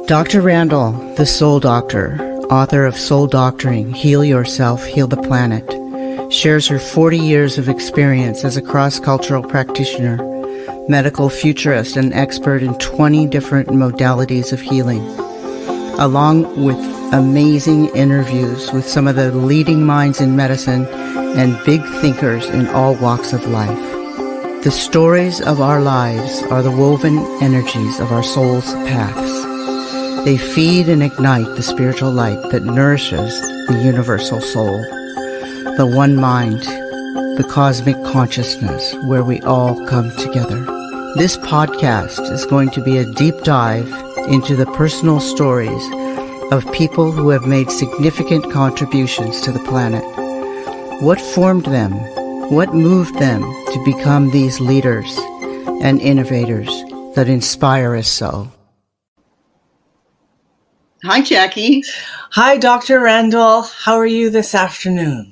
Dr. Randall, the Soul Doctor, author of Soul Doctoring, Heal Yourself, Heal the Planet, shares her 40 years of experience as a cross-cultural practitioner, medical futurist, and expert in 20 different modalities of healing, along with amazing interviews with some of the leading minds in medicine and big thinkers in all walks of life. The stories of our lives are the woven energies of our soul's paths. They feed and ignite the spiritual light that nourishes the universal soul, the one mind, the cosmic consciousness where we all come together. This podcast is going to be a deep dive into the personal stories of people who have made significant contributions to the planet. What formed them? What moved them to become these leaders and innovators that inspire us so? Hi, Jacqui. Hi, Dr. Randall. How are you this afternoon?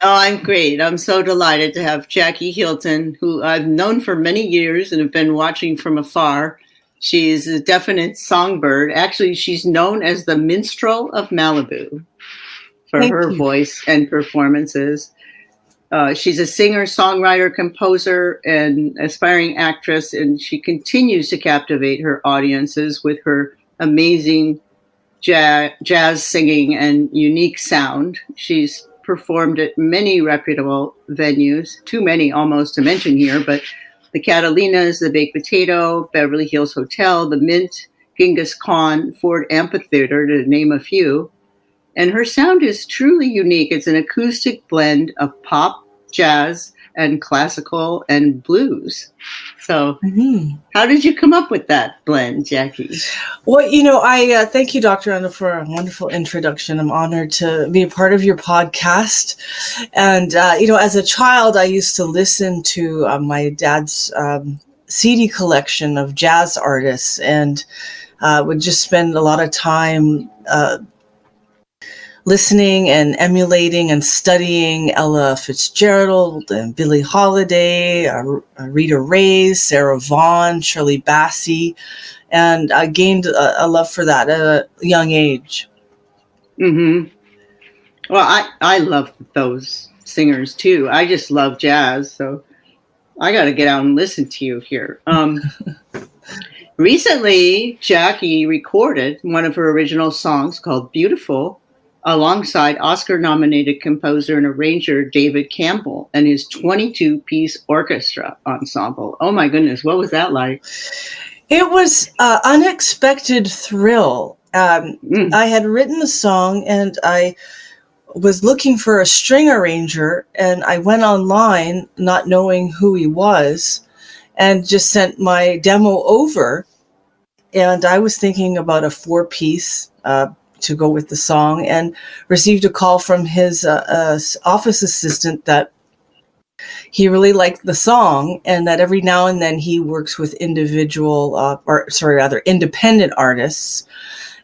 Oh, I'm great. I'm so delighted to have Jacqui Hylton, who I've known for many years and have been watching from afar. She's a definite songbird. Actually, she's known as the Minstrel of Malibu for her voice and performances. She's a singer, songwriter, composer, and aspiring actress, and she continues to captivate her audiences with her amazing jazz singing and unique sound. She's performed at many reputable venues, too many almost to mention here, but the Catalinas, the Baked Potato, Beverly Hills Hotel, the Mint, Genghis Khan, Ford Amphitheater, to name a few. And her sound is truly unique. It's an acoustic blend of pop, jazz, and classical and blues. So how did you come up with that blend, Jacqui? Well, I thank you, Dr. Randall, for a wonderful introduction. I'm honored to be a part of your podcast. And, as a child, I used to listen to my dad's CD collection of jazz artists and would just spend a lot of time listening and emulating and studying Ella Fitzgerald and Billie Holiday, Rita Ray, Sarah Vaughan, Shirley Bassey, and I gained a love for that at a young age. Mm-hmm. Well, I love those singers too. I just love jazz, so I got to get out and listen to you here. Recently, Jacqui recorded one of her original songs called Beautiful, alongside Oscar-nominated composer and arranger David Campbell and his 22-piece orchestra ensemble. Oh my goodness, what was that like? It was an unexpected thrill. I had written the song and I was looking for a string arranger, and I went online not knowing who he was and just sent my demo over. And I was thinking about a 4-piece to go with the song, and received a call from his office assistant that he really liked the song and that every now and then he works with independent artists.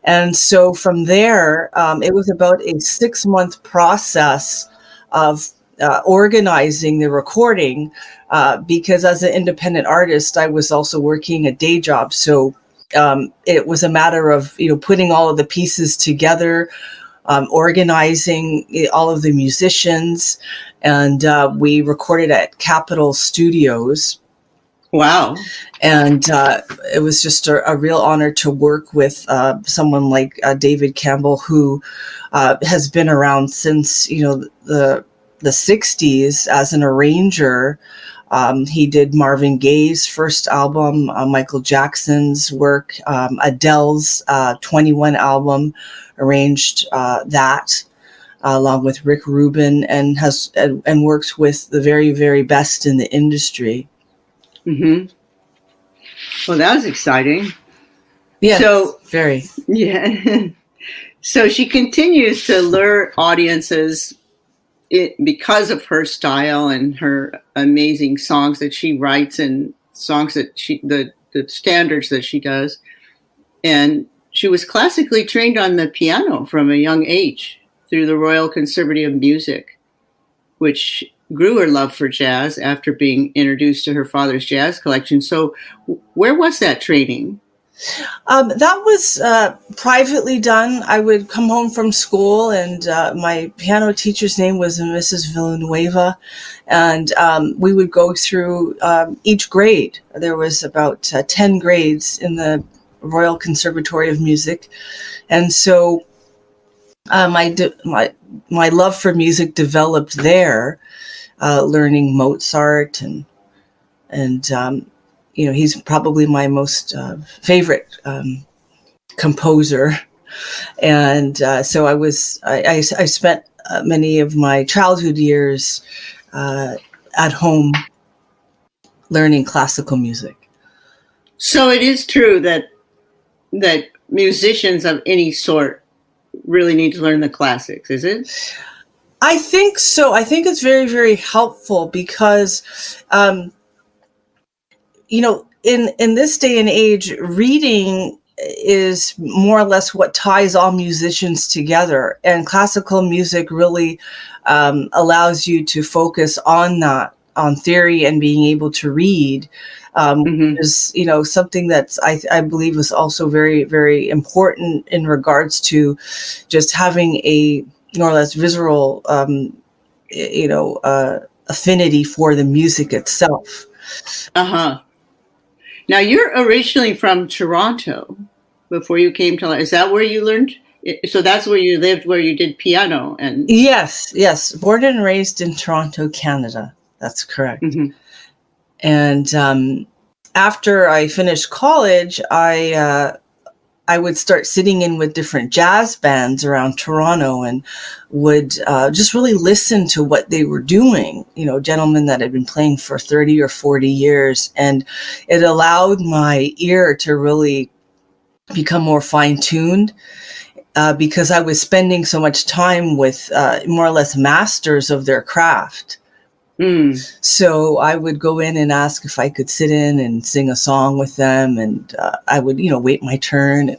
And so from there, it was about a 6-month process of organizing the recording because as an independent artist, I was also working a day job. So it was a matter of, putting all of the pieces together, organizing all of the musicians, and we recorded at Capitol Studios. Wow. And it was just a real honor to work with someone like David Campbell, who has been around since, the 60s as an arranger. He did Marvin Gaye's first album, Michael Jackson's work, Adele's 21 album, arranged that along with Rick Rubin, and works with the very, very best in the industry. Mm-hmm. Well, that was exciting. Yeah. So very. Yeah. So she continues to lure audiences because of her style and her amazing songs that she writes and songs that the standards that she does. And she was classically trained on the piano from a young age through the Royal Conservatory of Music, which grew her love for jazz after being introduced to her father's jazz collection. So where was that training? That was privately done. I would come home from school, and my piano teacher's name was Mrs. Villanueva, and we would go through each grade. There was about 10 grades in the Royal Conservatory of Music, and so my love for music developed there, learning Mozart and he's probably my most favorite composer. And so I spent many of my childhood years at home learning classical music. So it is true that musicians of any sort really need to learn the classics, is it? I think so. I think it's very, very helpful because in this day and age, reading is more or less what ties all musicians together. And classical music really allows you to focus on that, on theory and being able to read. Is something that's I believe is also very, very important in regards to just having a more or less visceral affinity for the music itself. Now, you're originally from Toronto before you came to, is that where you learned? So that's where you lived, where you did piano? And Yes. Born and raised in Toronto, Canada. That's correct. Mm-hmm. And after I finished college, I would start sitting in with different jazz bands around Toronto and would just really listen to what they were doing, gentlemen that had been playing for 30 or 40 years. And it allowed my ear to really become more fine-tuned because I was spending so much time with more or less masters of their craft. So I would go in and ask if I could sit in and sing a song with them, and I would, wait my turn.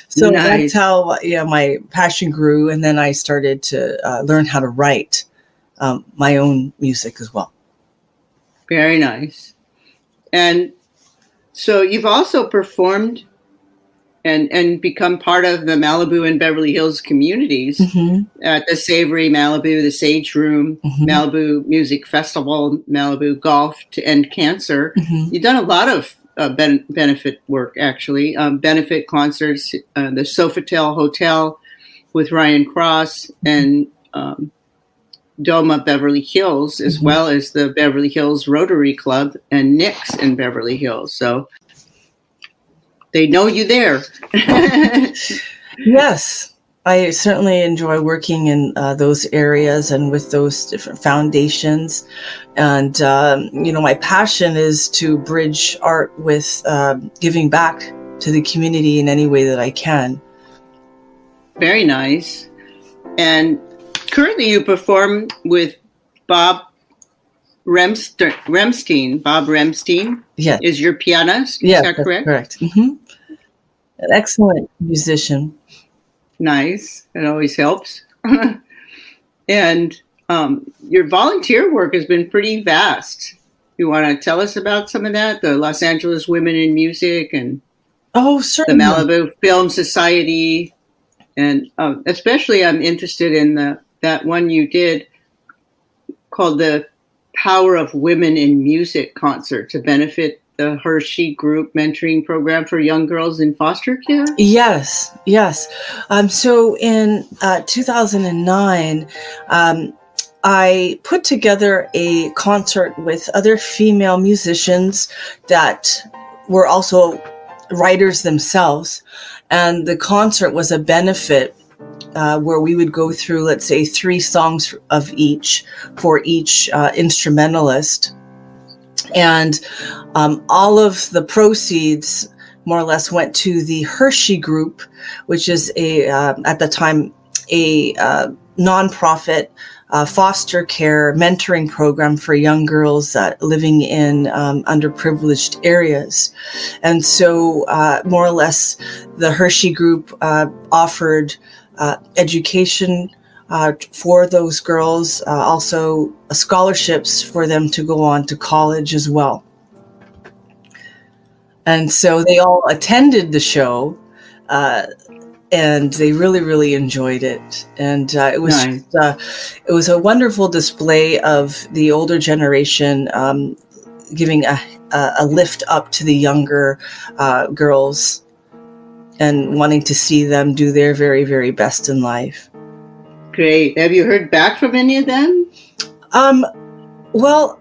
So nice. That's how my passion grew, and then I started to learn how to write my own music as well. Very nice. And so you've also performed and become part of the Malibu and Beverly Hills communities at the Savory Malibu, the Sage Room, Malibu Music Festival, Malibu Golf to End Cancer. You've done a lot of benefit work, actually. Benefit concerts, the Sofitel Hotel with Ryan Cross and Doma Beverly Hills, as well as the Beverly Hills Rotary Club and Nick's in Beverly Hills. So they know you there. Yes, I certainly enjoy working in those areas and with those different foundations. And, my passion is to bridge art with giving back to the community in any way that I can. Very nice. And currently you perform with Bob Remstein. Bob Remstein is your pianist. Is that correct? Correct. An excellent musician. Nice. It always helps. And your volunteer work has been pretty vast. You want to tell us about some of that? The Los Angeles Women in Music and certainly. The Malibu Film Society. And especially I'm interested in that one you did called the Power of Women in Music concert to benefit the Hershey Group mentoring program for young girls in foster care? Yes. So in 2009, I put together a concert with other female musicians that were also writers themselves. And the concert was a benefit where we would go through, let's say, 3 songs of each for each instrumentalist. And all of the proceeds more or less went to the Hershey Group, which is at the time a nonprofit foster care mentoring program for young girls living in underprivileged areas. And so more or less the Hershey Group offered education for those girls, also scholarships for them to go on to college as well. And so they all attended the show, and they really, really enjoyed it. And it was Nice. it was a wonderful display of the older generation giving a lift up to the younger girls and wanting to see them do their very, very best in life. Great. Have you heard back from any of them? Well,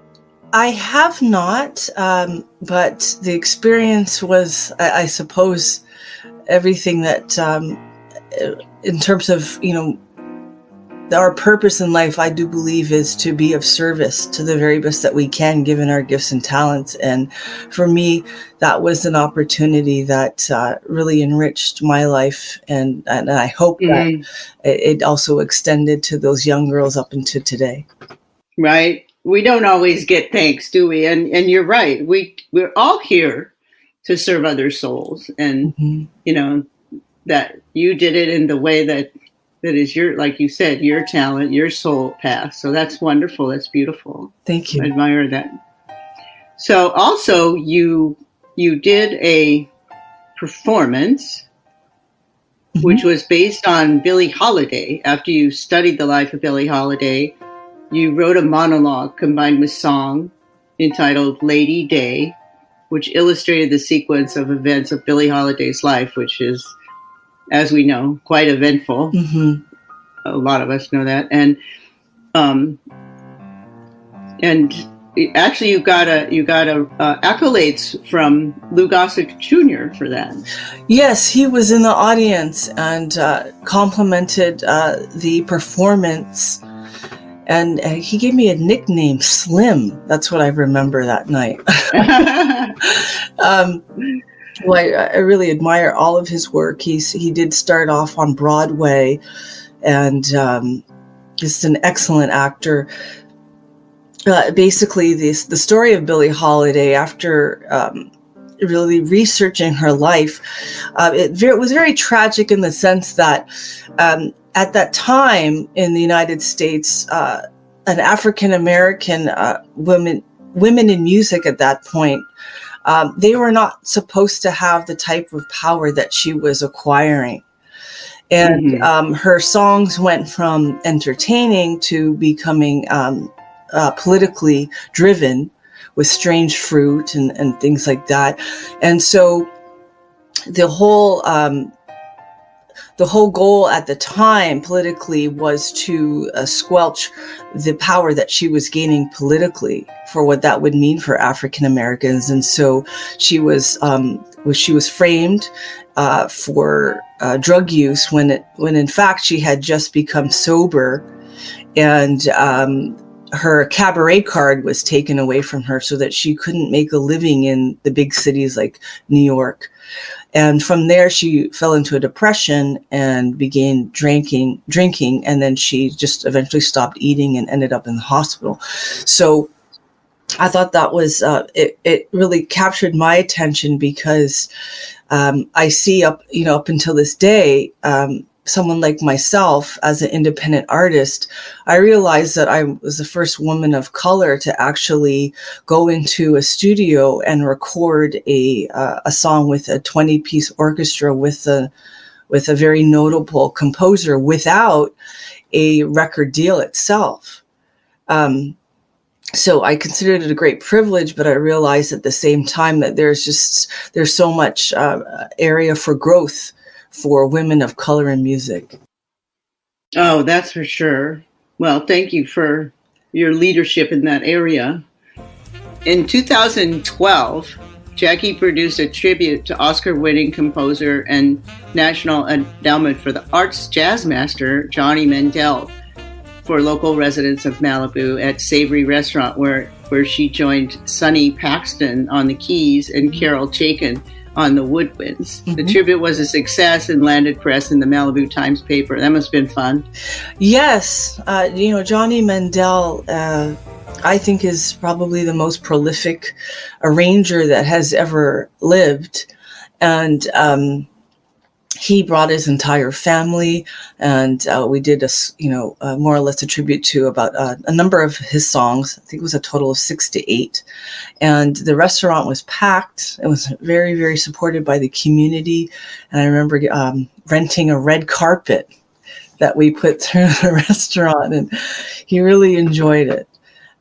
I have not, but the experience was, I suppose, everything that, in terms of, our purpose in life, I do believe, is to be of service to the very best that we can, given our gifts and talents. And for me, that was an opportunity that really enriched my life. And I hope that it also extended to those young girls up into today. Right. We don't always get thanks, do we? And you're right. We're all here to serve other souls. And, that you did it in the way that is your, like you said, your talent, your soul path. So that's wonderful. That's beautiful. Thank you. I admire that. So also you did a performance, which was based on Billie Holiday. After you studied the life of Billie Holiday, you wrote a monologue combined with song entitled Lady Day, which illustrated the sequence of events of Billie Holiday's life, which is, as we know, quite eventful. A lot of us know that. And actually you got accolades from Lou Gossett Jr. for that. Yes, he was in the audience and complimented the performance. And he gave me a nickname, Slim. That's what I remember that night. Well, I really admire all of his work. He did start off on Broadway, and just an excellent actor. Basically, the story of Billie Holiday, after really researching her life, it was very tragic in the sense that at that time in the United States, an African American women in music at that point, they were not supposed to have the type of power that she was acquiring. And her songs went from entertaining to becoming politically driven with Strange Fruit and things like that. And so the whole goal at the time politically was to squelch the power that she was gaining politically, for what that would mean for African Americans. And so she was framed for drug use when in fact she had just become sober, and her cabaret card was taken away from her so that she couldn't make a living in the big cities like New York. And from there, she fell into a depression and began drinking, and then she just eventually stopped eating and ended up in the hospital. So I thought that was, it really captured my attention, because I see up until this day, someone like myself as an independent artist, I realized that I was the first woman of color to actually go into a studio and record a song with a 20-piece orchestra with a very notable composer without a record deal itself. So I considered it a great privilege, but I realized at the same time that there's so much area for growth for women of color in music. Oh, that's for sure. Well, thank you for your leadership in that area. In 2012, Jacqui produced a tribute to Oscar-winning composer and National Endowment for the Arts jazz master Johnny Mandel for local residents of Malibu at Savory Restaurant, where she joined Sonny Paxton on the keys and Carol Chaikin on the woodwinds. The tribute was a success and landed press in the Malibu Times paper. That must have been fun. Yes. Johnny Mandel, I think, is probably the most prolific arranger that has ever lived. And he brought his entire family, and we did more or less a tribute to about a number of his songs. I think it was a total of 6 to 8. And the restaurant was packed. It was very, very supported by the community. And I remember renting a red carpet that we put through the restaurant, and he really enjoyed it.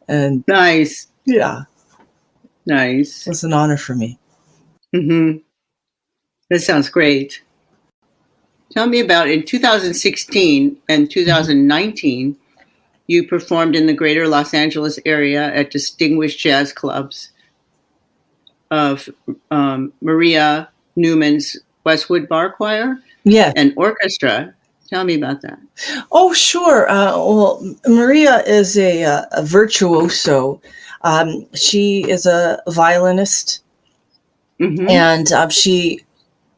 And nice. Yeah. Nice. It was an honor for me. Mm-hmm. That sounds great. Tell me about, in 2016 and 2019, you performed in the greater Los Angeles area at distinguished jazz clubs of Maria Newman's Westwood Bar Choir and Orchestra. Tell me about that. Oh, sure. Well, Maria is a virtuoso. She is a violinist, and she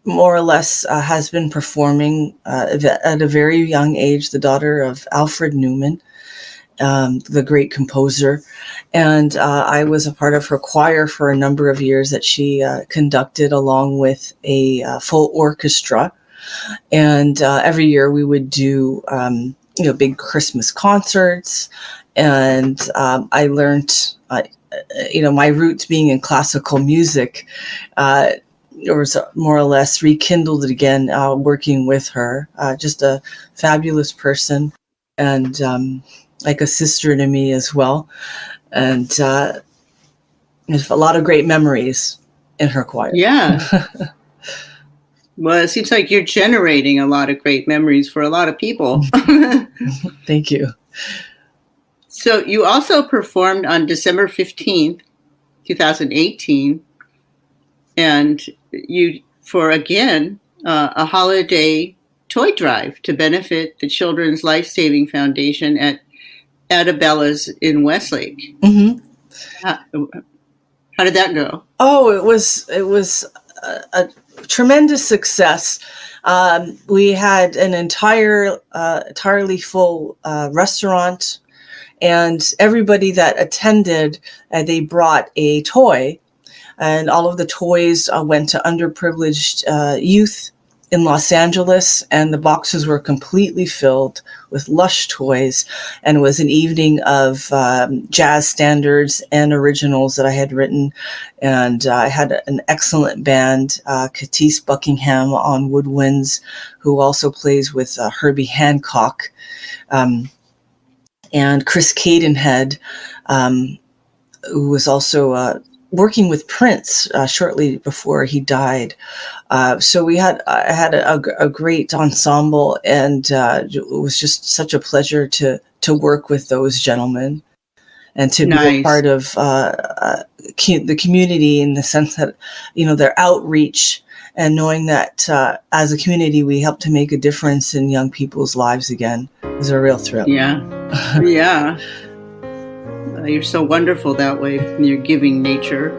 more or less has been performing at a very young age, the daughter of Alfred Newman, the great composer. And I was a part of her choir for a number of years that she conducted along with a full orchestra. And every year we would do, big Christmas concerts. And I learned, my roots being in classical music, was more or less rekindled again, working with her. Just a fabulous person, and like a sister to me as well. And there's a lot of great memories in her choir. Yeah. Well, it seems like you're generating a lot of great memories for a lot of people. Thank you. So you also performed on December 15th, 2018, and for a holiday toy drive to benefit the Children's Life-Saving Foundation at Adabella's in Westlake. Mm-hmm. How did that go? Oh, it was a tremendous success. We had an entirely full restaurant, and everybody that attended, they brought a toy. And all of the toys went to underprivileged youth in Los Angeles, and the boxes were completely filled with lush toys. And it was an evening of jazz standards and originals that I had written. And I had an excellent band, Katisse Buckingham on woodwinds, who also plays with Herbie Hancock, and Chris Cadenhead, who was also working with Prince shortly before he died. So I had a great ensemble, and it was just such a pleasure to work with those gentlemen and to be a part of the community, in the sense that, their outreach, and knowing that as a community we help to make a difference in young people's lives again is a real thrill. Yeah. Yeah. You're so wonderful that way, from your giving nature.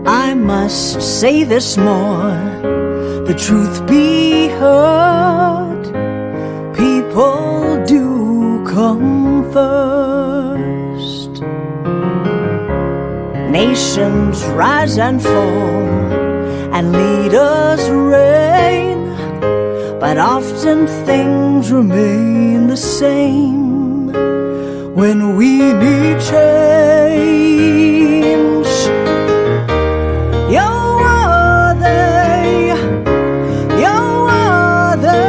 I must say this more, the truth be heard. People do come first. Nations rise and fall, and leaders reign, but often things remain the same when we need change. You're worthy, you're worthy,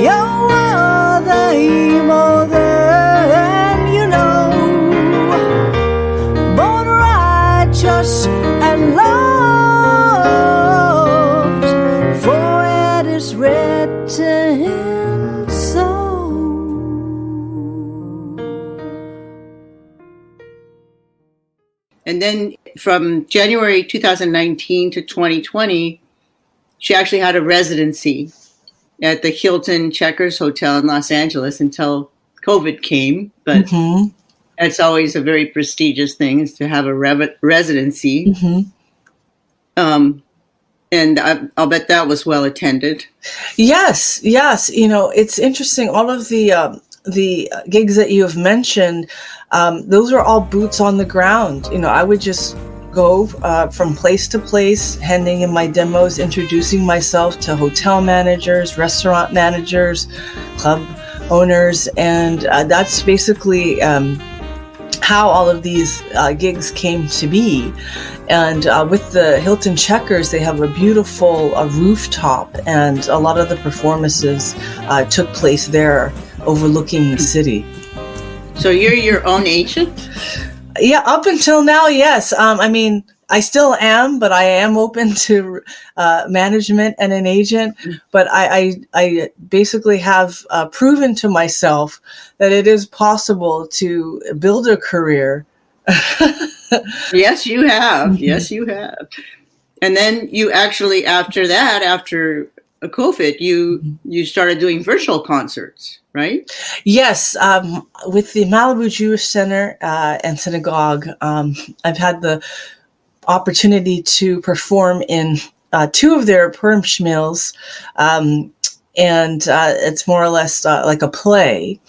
you're worthy more than you know. Born righteous and loved, for it is written so. And then from January 2019 to 2020, she actually had a residency at the Hilton Checkers Hotel in Los Angeles until COVID came. But it's always a very prestigious thing, is to have a residency. And I'll bet that was well attended. Yes. It's interesting. All of the gigs that you have mentioned, those are all boots on the ground. I would just go from place to place, handing in my demos, introducing myself to hotel managers, restaurant managers, club owners, and that's basically how all of these gigs came to be. And with the Hylton Checkers, they have a beautiful rooftop, and a lot of the performances took place there, overlooking the city. So you're your own agent? Yeah, up until now, yes. I still am, but I am open to management and an agent. But I basically have proven to myself that it is possible to build a career. Yes, you have. Yes, you have. And then you actually, after COVID, you started doing virtual concerts, right? Yes, with the Malibu Jewish Center and Synagogue, I've had the opportunity to perform in two of their Purim shmils, and it's more or less like a play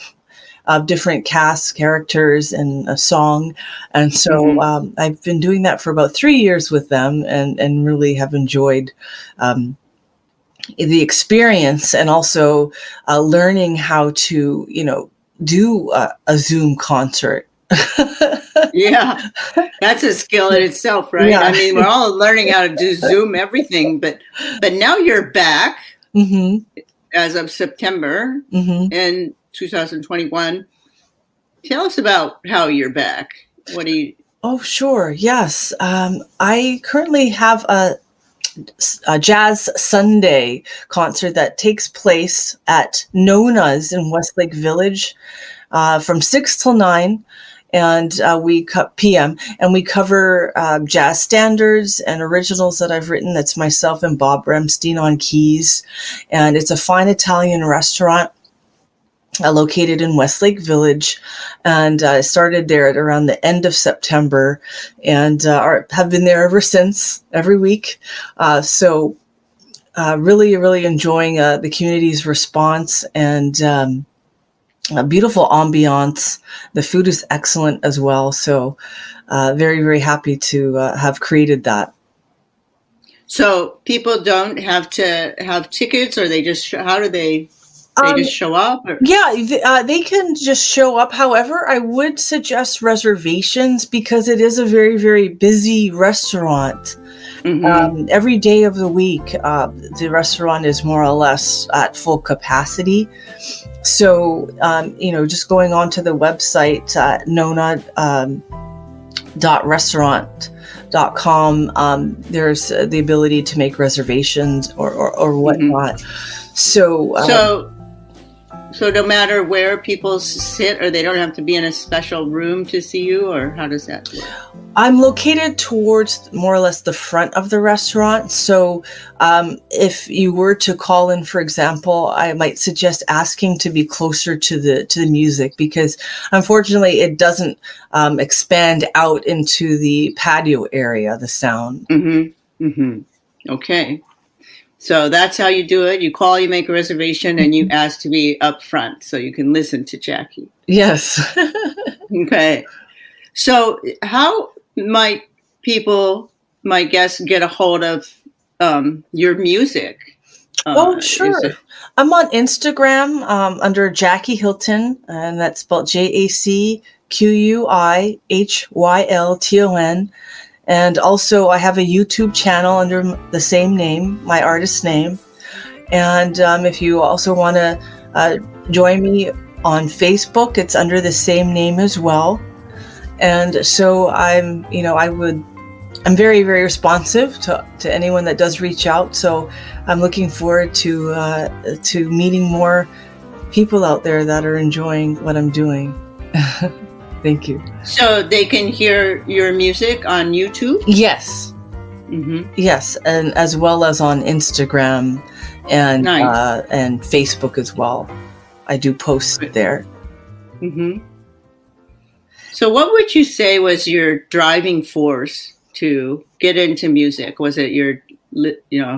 of different cast characters and a song. And so I've been doing that for about 3 years with them, and really have enjoyed the experience, and also learning how to, do a Zoom concert. Yeah, that's a skill in itself, right? Yeah. I mean, we're all learning how to do Zoom everything, but now you're back as of September in 2021. Tell us about how you're back. What do you? Oh, sure. Yes. I currently have a Jazz Sunday concert that takes place at Nona's in Westlake Village from 6 till 9. And PM, and we cover jazz standards and originals that I've written. That's myself and Bob Remstein on keys, and it's a fine Italian restaurant located in Westlake Village. And I started there at around the end of September, and have been there ever since, every week. So really, really enjoying the community's response, and a beautiful ambiance. The food is excellent as well. So very, very happy to have created that. So people don't have to have tickets, or they just, how do they just show up? Or? Yeah, they can just show up. However, I would suggest reservations, because it is a very, very busy restaurant. Every day of the week, the restaurant is more or less at full capacity. So, just going onto the website, nona.restaurant.com, there's the ability to make reservations or whatnot. So no matter where people sit, or they don't have to be in a special room to see you, or how does that work? I'm located towards more or less the front of the restaurant. So if you were to call in, for example, I might suggest asking to be closer to the music, because unfortunately it doesn't expand out into the patio area, the sound. Okay. So that's how you do it. You call, you make a reservation, and you ask to be up front so you can listen to Jacqui. Yes. Okay. So how might guests get a hold of your music? Oh, sure. I'm on Instagram under Jacqui Hylton, and that's spelled JACQUIHYLTON. And also I have a YouTube channel under the same name, my artist name. And if you also want to join me on Facebook, it's under the same name as well. And so I'm very, very responsive to anyone that does reach out. So I'm looking forward to meeting more people out there that are enjoying what I'm doing. Thank you. So they can hear your music on YouTube? Yes. Yes, and as well as on Instagram and and Facebook as well. I do post there. So what would you say was your driving force to get into music? Was it your,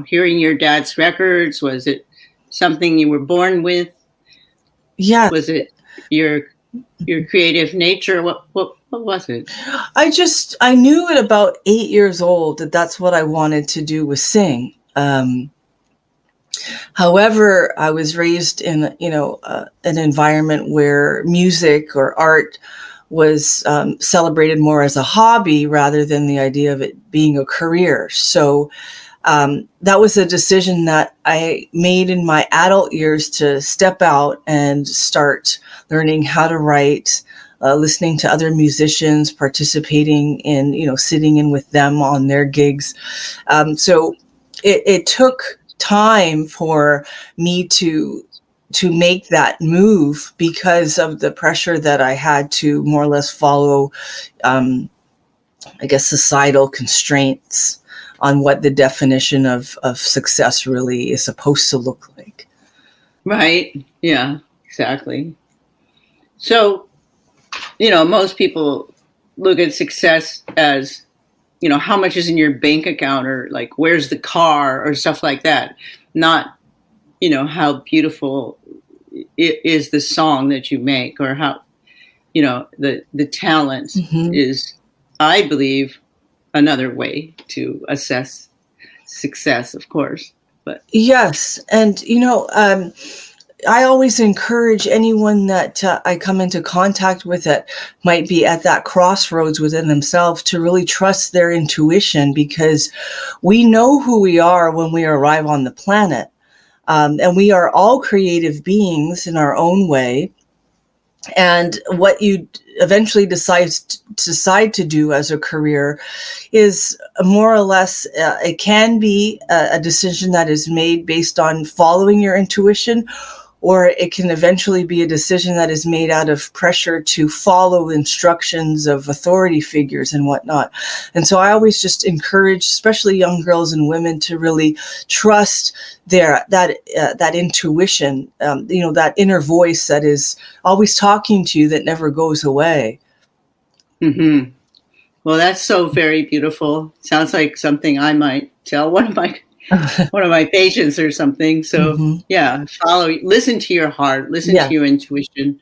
hearing your dad's records? Was it something you were born with? Yeah. Was it your your creative nature? What was it? I knew at about 8 years old that that's what I wanted to do, was sing. However, I was raised in, an environment where music or art was celebrated more as a hobby rather than the idea of it being a career. So that was a decision that I made in my adult years, to step out and start learning how to write, listening to other musicians, participating in, sitting in with them on their gigs. So it took time for me to make that move, because of the pressure that I had to more or less follow, societal constraints on what the definition of success really is supposed to look like. Right. Yeah, exactly. So, most people look at success as, how much is in your bank account, or like, where's the car, or stuff like that. Not, how beautiful is the song that you make, or how, the talent is, I believe, another way to assess success, of course. But yes. And, I always encourage anyone that I come into contact with that might be at that crossroads within themselves to really trust their intuition, because we know who we are when we arrive on the planet. And we are all creative beings in our own way. And what you eventually decide to do as a career is more or less, it can be a decision that is made based on following your intuition, or it can eventually be a decision that is made out of pressure to follow instructions of authority figures and whatnot. And so I always just encourage, especially young girls and women, to really trust that intuition, that inner voice that is always talking to you, that never goes away. Mm-hmm. Well, that's so very beautiful. Sounds like something I might tell one of my patients or something. So yeah, listen to your heart, listen to your intuition,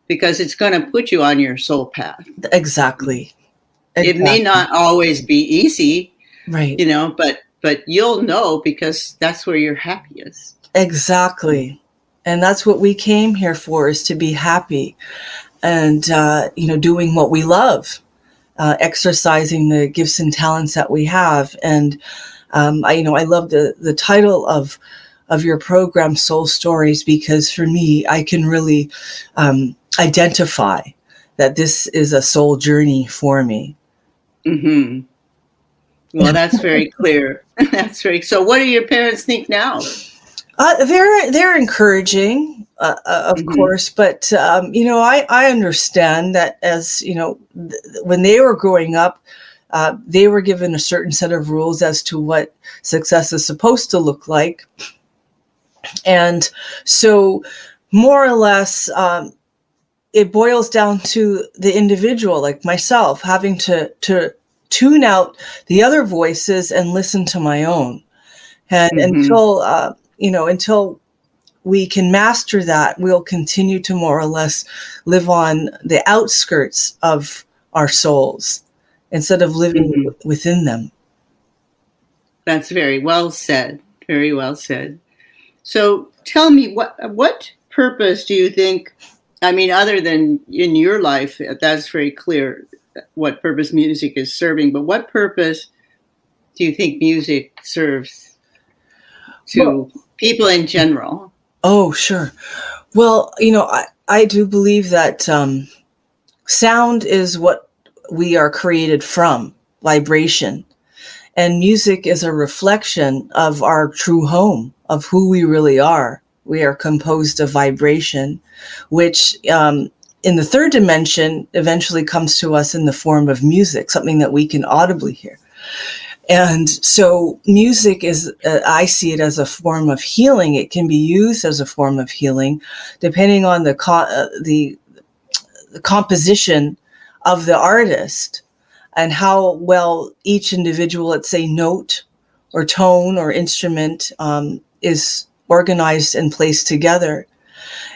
because it's going to put you on your soul path. Exactly. It may not always be easy, right? But you'll know, because that's where you're happiest. Exactly. And that's what we came here for, is to be happy, and doing what we love, exercising the gifts and talents that we have. And I love the title of your program, Soul Stories, because for me, I can really identify that this is a soul journey for me. Mm-hmm. Well, that's very clear. So what do your parents think now? They're encouraging, of course, but I understand that, as when they were growing up, they were given a certain set of rules as to what success is supposed to look like. And so more or less, it boils down to the individual, like myself, having to tune out the other voices and listen to my own. And until we can master that, we'll continue to more or less live on the outskirts of our souls, instead of living within them. That's very well said. Very well said. So tell me, what purpose do you think, other than in your life, that's very clear what purpose music is serving, but what purpose do you think music serves to people in general? Oh, sure. Well, I do believe that sound is what we are created from, vibration. And music is a reflection of our true home, of who we really are. We are composed of vibration, which in the third dimension eventually comes to us in the form of music, something that we can audibly hear. And so music is, I see it as a form of healing. It can be used as a form of healing, depending on the composition of the artist, and how well each individual, let's say, note or tone or instrument is organized and placed together.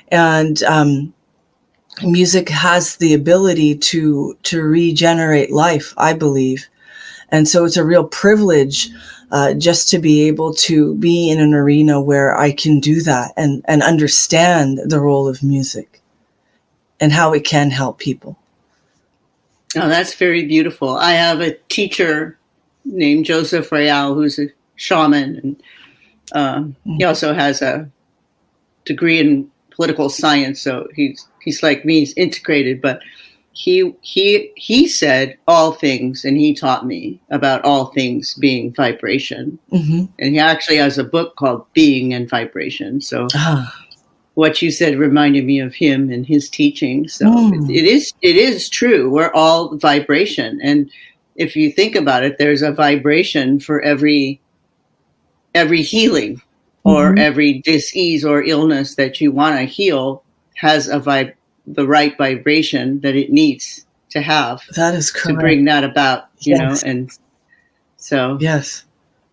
And music has the ability to regenerate life, I believe. And so it's a real privilege just to be able to be in an arena where I can do that and understand the role of music and how it can help people. Oh, that's very beautiful. I have a teacher named Joseph Real, who's a shaman, and he also has a degree in political science. So he's like me, he's integrated. But he said all things, and he taught me about all things being vibration. Mm-hmm. And he actually has a book called Being and Vibration. So what you said reminded me of him and his teaching. So it is true. We're all vibration. And if you think about it, there's a vibration for every healing or every disease or illness that you want to heal has the right vibration that it needs to have. That is correct. To bring that about, you know, and so yes.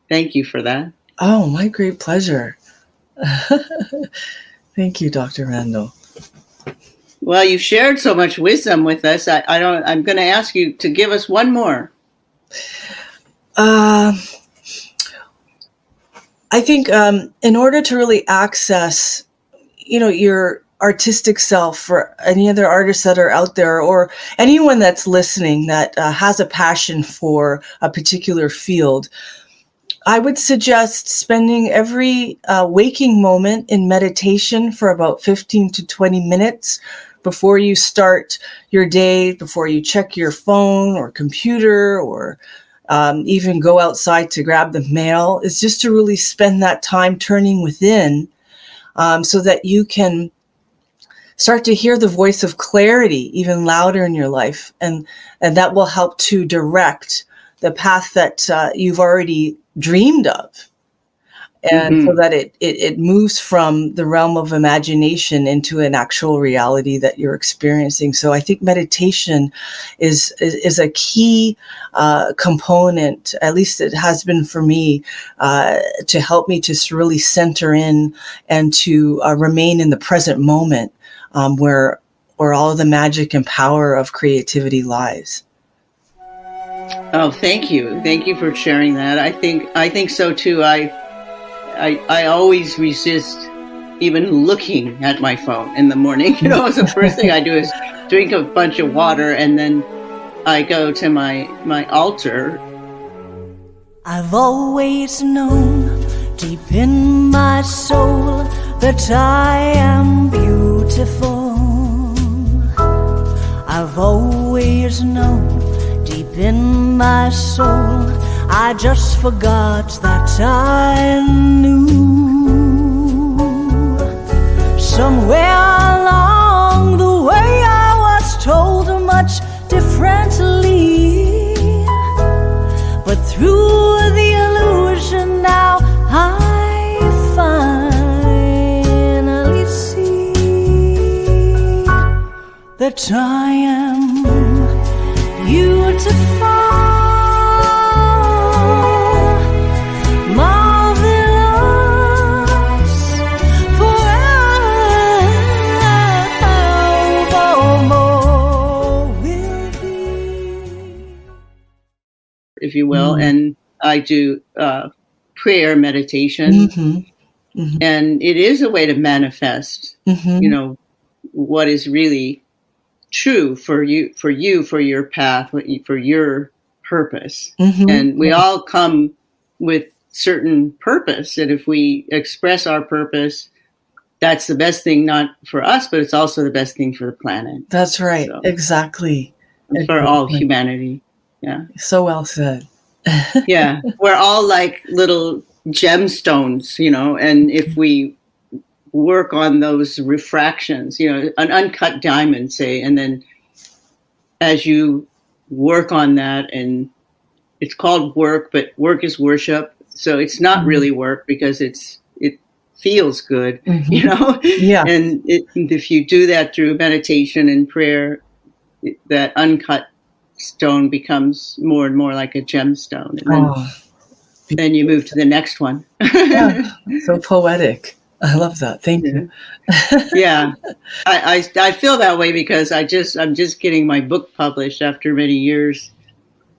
Thank you for that. Oh, my great pleasure. Thank you, Dr. Randall. Well, you've shared so much wisdom with us. I'm going to ask you to give us one more. I think in order to really access, your artistic self, for any other artists that are out there or anyone that's listening that has a passion for a particular field, I would suggest spending every waking moment in meditation for about 15 to 20 minutes before you start your day, before you check your phone or computer or even go outside to grab the mail, is just to really spend that time turning within so that you can start to hear the voice of clarity even louder in your life. And that will help to direct the path that you've already dreamed of. And so that it moves from the realm of imagination into an actual reality that you're experiencing. So I think meditation is a key component, at least it has been for me, to help me to really center in and to remain in the present moment, where all of the magic and power of creativity lies. Oh, thank you. Thank you for sharing that. I think so too. I always resist even looking at my phone in the morning. The first thing I do is drink a bunch of water, and then I go to my altar. I've always known deep in my soul that I am beautiful. I've always known deep in my soul, I just forgot that I knew. Somewhere along the way I was told much differently, but through the illusion now I finally see that I am beautiful. If you will, and I do prayer meditation, and it is a way to manifest, what is really true for you, for your path, for your purpose. And we all come with certain purpose, and if we express our purpose, that's the best thing, not for us, but it's also the best thing for the planet. That's right. So, exactly. For all humanity. Yeah. So well said. Yeah. We're all like little gemstones, and if we work on those refractions, an uncut diamond, say, and then as you work on that, and it's called work, but work is worship. So it's not really work because it feels good, Yeah. And if you do that through meditation and prayer, that uncut stone becomes more and more like a gemstone, and then you move to the next one. Yeah, so poetic. I love that. Thank you. Yeah. I feel that way because I'm just getting my book published after many years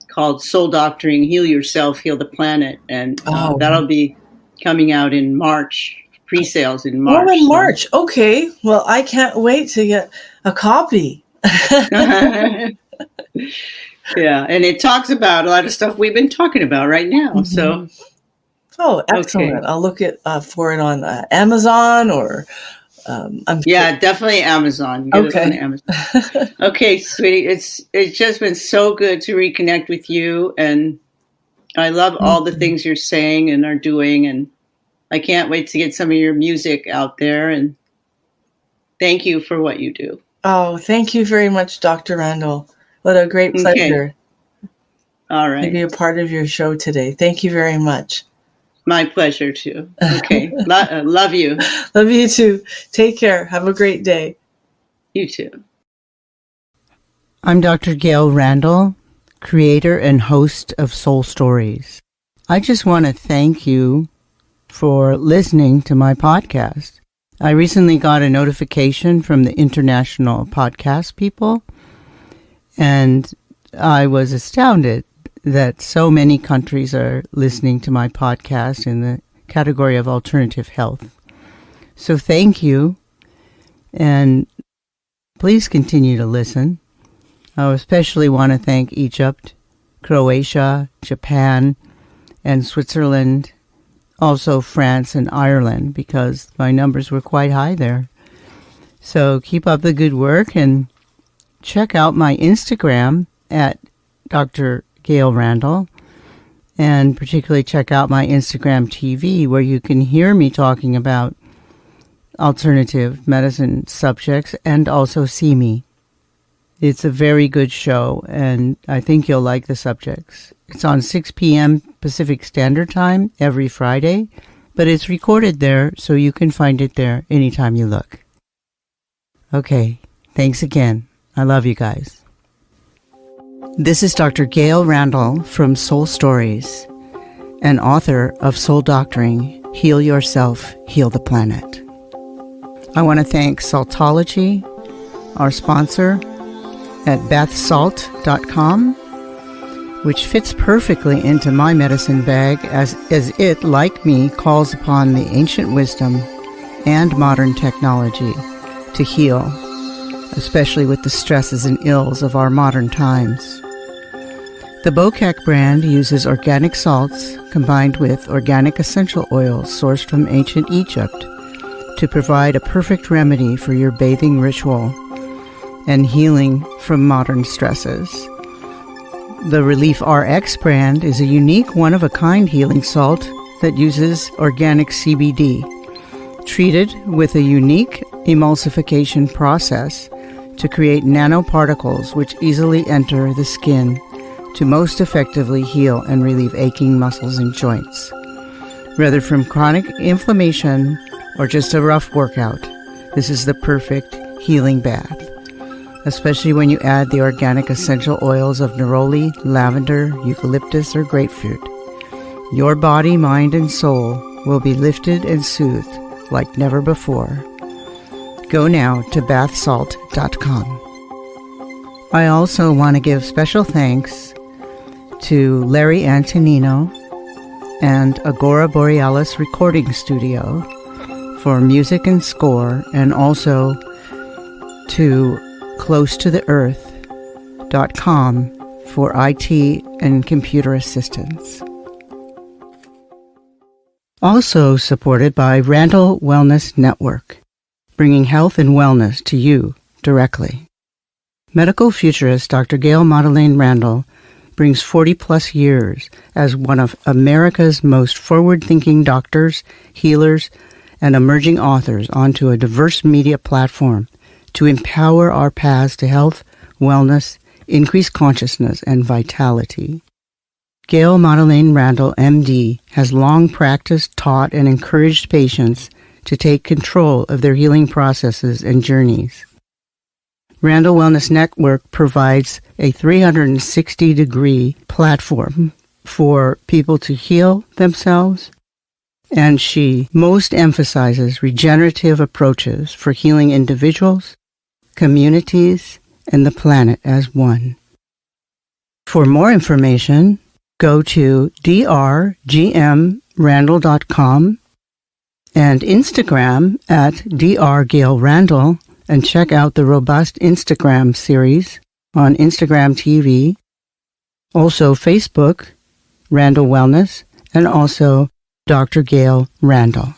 called Soul Doctoring, Heal Yourself, Heal the Planet. And that'll be coming out in March, pre-sales in March. Oh, in March. Okay. Well, I can't wait to get a copy. Yeah. And it talks about a lot of stuff we've been talking about right now. Mm-hmm. So. Oh, excellent. Okay. I'll look for it on Amazon or... definitely Amazon. Get it on Amazon. Okay, sweetie. It's just been so good to reconnect with you, and I love all the things you're saying and are doing, and I can't wait to get some of your music out there. And thank you for what you do. Oh, thank you very much, Dr. Randall. What a great pleasure. All right. To be a part of your show today. Thank you very much. My pleasure, too. Okay. Love you. Love you, too. Take care. Have a great day. You too. I'm Dr. Gail Randall, creator and host of Soul Stories. I just want to thank you for listening to my podcast. I recently got a notification from the International Podcast People, and I was astounded that so many countries are listening to my podcast in the category of alternative health. So thank you, and please continue to listen. I especially want to thank Egypt, Croatia, Japan, and Switzerland, also France and Ireland, because my numbers were quite high there. So keep up the good work, and check out my Instagram at Dr. Gail Randall, and particularly check out my Instagram TV, where you can hear me talking about alternative medicine subjects and also see me. It's a very good show, and I think you'll like the subjects. It's on 6 p.m. Pacific Standard Time every Friday, but it's recorded there, so you can find it there anytime you look. Okay, thanks again. I love you guys. This is Dr. Gail Randall from Soul Stories, and author of Soul Doctoring, Heal Yourself, Heal the Planet. I want to thank Saltology, our sponsor, at bathsalt.com, which fits perfectly into my medicine bag as it, like me, calls upon the ancient wisdom and modern technology to heal, especially with the stresses and ills of our modern times. The Bokak brand uses organic salts combined with organic essential oils sourced from ancient Egypt to provide a perfect remedy for your bathing ritual and healing from modern stresses. The Relief RX brand is a unique one-of-a-kind healing salt that uses organic CBD, treated with a unique emulsification process to create nanoparticles which easily enter the skin to most effectively heal and relieve aching muscles and joints. Whether from chronic inflammation or just a rough workout, this is the perfect healing bath, especially when you add the organic essential oils of neroli, lavender, eucalyptus, or grapefruit. Your body, mind, and soul will be lifted and soothed like never before. Go now to bathsalt.com. I also want to give special thanks to Larry Antonino and Agora Borealis Recording Studio for music and score, and also to closetotheearth.com for IT and computer assistance. Also supported by Randall Wellness Network, bringing health and wellness to you directly. Medical futurist Dr. Gail Madeleine Randall brings 40-plus years as one of America's most forward-thinking doctors, healers, and emerging authors onto a diverse media platform to empower our paths to health, wellness, increased consciousness, and vitality. Gail Madeleine Randall, MD, has long practiced, taught, and encouraged patients to take control of their healing processes and journeys. Randall Wellness Network provides a 360-degree platform for people to heal themselves, and she most emphasizes regenerative approaches for healing individuals, communities, and the planet as one. For more information, go to drgmrandall.com and Instagram at drgailrandall, and check out the robust Instagram series on Instagram TV, also Facebook, Randall Wellness, and also Dr. Gail Randall.